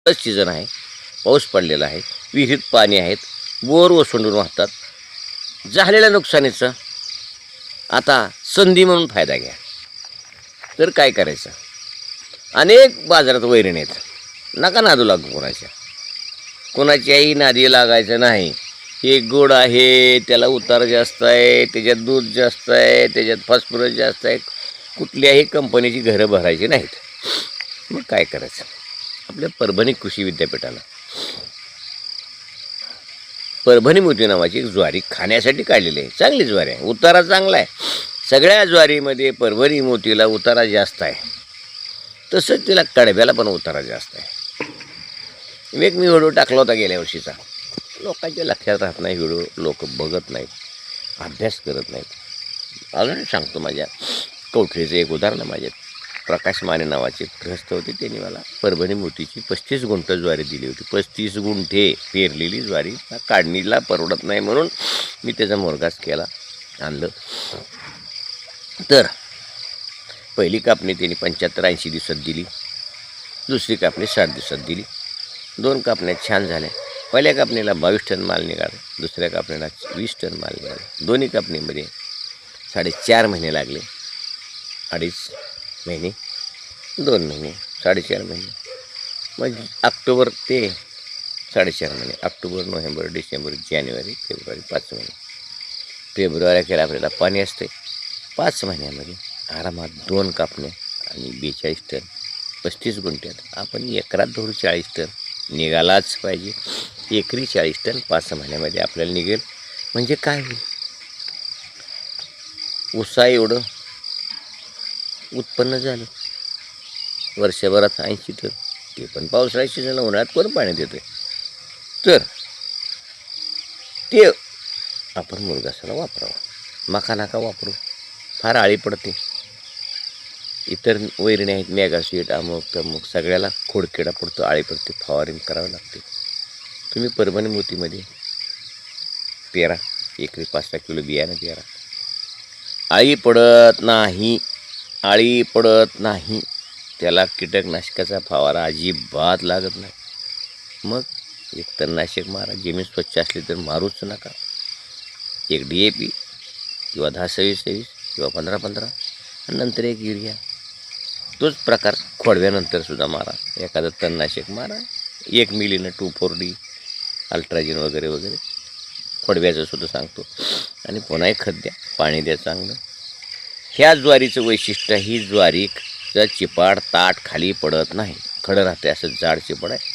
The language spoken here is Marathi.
सीझन आहे, पाऊस पडलेला आहे, विहिरीत पाणी आहेत, बोर ओसंडून वाहतात. झालेल्या नुकसानीचं आता संधी म्हणून फायदा घ्या. तर काय करायचं? अनेक बाजारात वैरण आहेत, नका नादू लागू कोणाच्या. कोणाच्याही नादी लागायचं नाही. हे गोड आहे, त्याला उतार जास्त आहे, त्याच्यात दूध जास्त आहे, त्याच्यात फॉस्फरस जास्त आहे. कुठल्याही कंपनीची घरं भरायची नाहीत. मग काय करायचं? आपल्या परभणी कृषी विद्यापीठाला परभणी मोती नावाची एक ज्वारी खाण्यासाठी काढलेली आहे. चांगली ज्वारी आहे, उतारा चांगला आहे. सगळ्या ज्वारीमध्ये परभणी मोतीला उतारा जास्त आहे. तसंच तिला कडब्याला पण उतारा जास्त आहे. एक मी व्हिडिओ टाकला होता गेल्या वर्षीचा. लोकांच्या लक्षात राहत नाही व्हिडिओ, लोक बघत नाहीत, अभ्यास करत नाहीत. अजून सांगतो, माझ्या कवठेचं एक उदाहरण. माझे प्रकाश माने नावाचे ग्रस्त होते, त्यांनी मला परभणी मोतीची 35 गुंठ ज्वारी दिली होती. 35 गुंठे पेरलेली ज्वारी काढणीला परवडत नाही म्हणून मी त्याचा मोरगास केला, आणलं. तर पहिली कापणी त्यांनी 75-80 दिवसात दिली, दुसरी कापणी 60 दिवसात दिली. 2 कापण्या छान झाल्या. पहिल्या कापणीला 22 टन माल निघाला, दुसऱ्या कापणीला 20 टन माल निघाला. दोन्ही कापणीमध्ये 4.5 महिने लागले. 2.5 महिने, 2 महिने, 4.5 महिने, म्हणजे ऑक्टोबर ते 4.5 महिने. ऑक्टोबर, नोव्हेंबर, डिसेंबर, जानेवारी, फेब्रुवारी 5 महिने. फेब्रुवारी अखेर आपल्याला पाणी असते. 5 महिन्यामध्ये आरामात 2 कापण्या आणि 42 टन. 35 गुंठ्यात आपण एकरात धरू 40 टन निघालाच पाहिजे. एकरी 40 टन 5 महिन्यामध्ये आपल्याला निघेल. म्हणजे काय होईल? ऊसा एवढं उत्पन्न झालं. वर्षभरात 80 टन, ते पण पावसाळ्या सीझनला. उन्हाळ्यात कोण पाणी देतं? तर ते आपण मुरघासाला वापरावं. मका नका वापरू, फार आळी पडते. इतर वैरणी आहेत, मेगासीट, अमुक तमुक, सगळ्याला खोडकिडा पडतो, आळी पडते, फवारणी करावं लागते. तुम्ही परभणी मोतीमध्ये पेरा, एकरी 5 किलो बियाणं पेरा. आळी पडत नाही, आळी पडत नाही. त्याला कीटकनाशकाचा फवारा अजिबात लागत नाही. मग एक तणनाशक मारा. जमीन स्वच्छ असली तर मारूच नका. एक DAP किंवा 10-26-23 किंवा 15-15 आणि नंतर एक युरिया. तोच प्रकार खोडव्यानंतरसुद्धा मारा. एखादं तणनाशक मारा, 1 मिलीनं 2,4-D, अल्ट्राजिन वगैरे वगैरे. खोडव्याचं सुद्धा सांगतो. आणि पुन्हा एक खत द्या, पाणी द्या चांगलं. ह्या ज्वारीचं वैशिष्ट्य, ही ज्वारीचं चिपाड ताट खाली पडत नाही, खडं राहते. असं जाड चिपाड आहे.